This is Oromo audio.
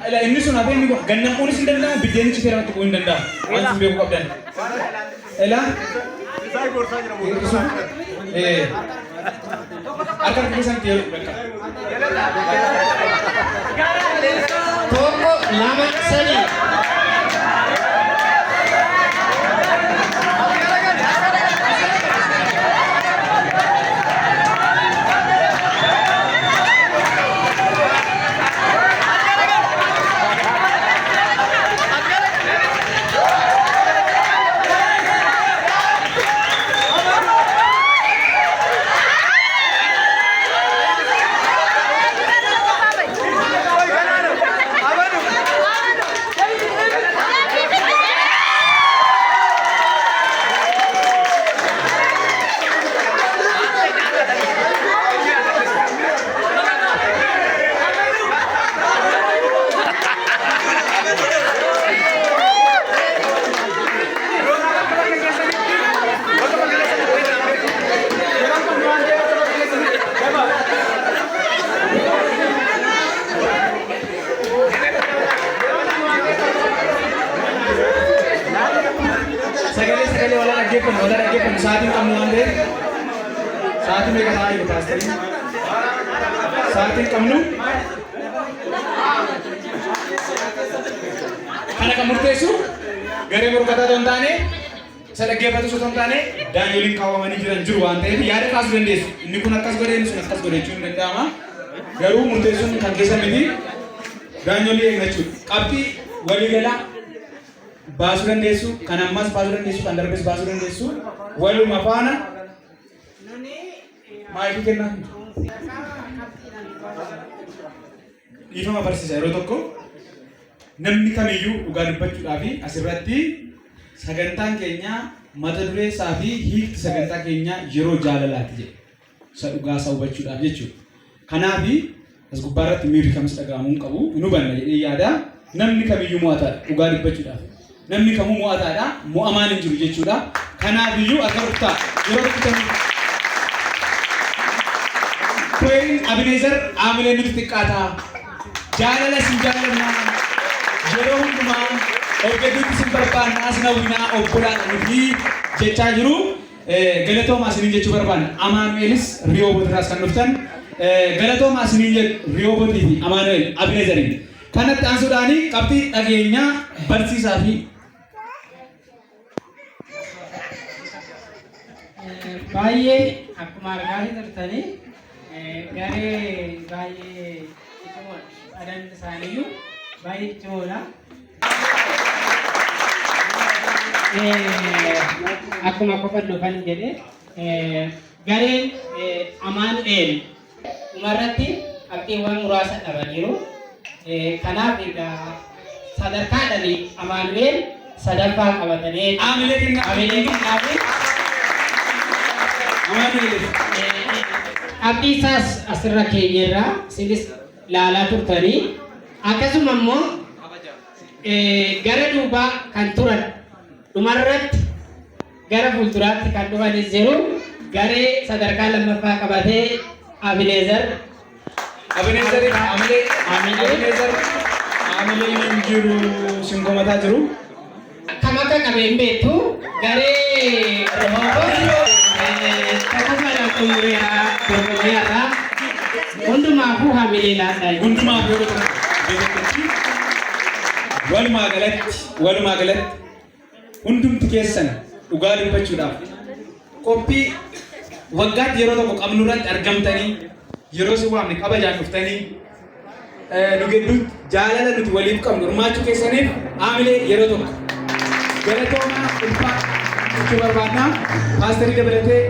Ela inni sun hafe inni ganna kunis hin danda'amu biddeenni citee namatti bu'uu hin danda'amu. Waan sun beekuu qabdan. Ela harka keessan kee tokko lama sadii. wala dhaggeeffamu sa'aatiin qabnu waan ta'eef sa'aatiin meeqa ta'aa jiru paasterii sa'aatiin qabnu kana kan murteessu garee morkataa otoo hin taane isa dhaggeeffatu otoo hin taane daanyooliin kaawwamanii jiru waan ta'eef yaada kaasuu dandeessu inni kun akkas godhe inni sun akkas godhe jechuun ni danda'ama garuu murteessuun kan keessa miti daanyoolii eeggachuudha qabxii waliigalaa baasuu dandeessu kan ammas baasuu dandeessu kan darbes baasuu dandeessu waluma faana maayikii kennaa dhiifama barsiisa yeroo tokko namni kamiyyuu dhugaa dubbachuudhaaf asirratti sagantaan keenya mata duree isaa fi hiikti sagantaa keenya yeroo jaalalaati jedhe isa dhugaa isaa hubachuudhaaf jechuudha. Kanaaf as gubbaarratti miirri kamis dhaga'amuu hin qabu hin hubanna jedhee yaada namni kamiyyuu mo'ataadha dhugaa dubbachuudhaaf. Namni kamuu mo'ataadha mo'amaan hin jiru jechuudha. Kanaaf iyyuu akka ruktaa yeroo rukutamu Queen Abinezer aamilee nuti xiqqaataa jaalala sin jaalannaa yeroo hundumaa hojjetuutti sin barbaanna as nawwinaa obbolaan nuti jechaa jiru galatooma asiniin jechuu barbaanna. Amaanu'eelis Riyoobootiraas kan dhuftan galatooma asiniin jedhu Riyoobootii fi Amaanu'eel Abinezeriin. Kanatti aansuudhaan qabxii dhageenyaa barsiisaa fi baay'ee akkuma argaa jirtanii garee baay'ee cimoodha. Sadan isaaniiyyuu baay'ee cimoodha. Akkuma qofa dhufan jedhe gareen Amaanu'eel dhumarratti qabxiiwwan muraasa dhabaniiru. Kanaaf sadarkaadhaan Amaanu'eel sadaffaa qabatanii Aamilee kennaaf qabxii isaas asirra keenyarraa isinis laalaa turtanii akkasuma immoo gara duubaa kan turan dhumarratti gara fuulduraatti kan dhufanis jiru garee sadarkaa lammaffaa qabatee Abinezer Aamilee hin jiru singomataa jiru. Kam akka qabeen beektu garee takkumadhaan xumureera hundumaafuu Aamilee laadhaa. Hundumaaf yeroo walumaa galatti hundumti keessan dhugaa dubbachuudhaaf qophii waggaatti yeroo tokko qabnu irratti argamtanii yeroo si waamne kabajaan dhuftanii nu gidduutti jaalala nuti waliif qabnu hirmaachuu keessaniif Aamilee yeroo tokko galatooma ulfaa jechuu barbaadna. Paasterii dabalatee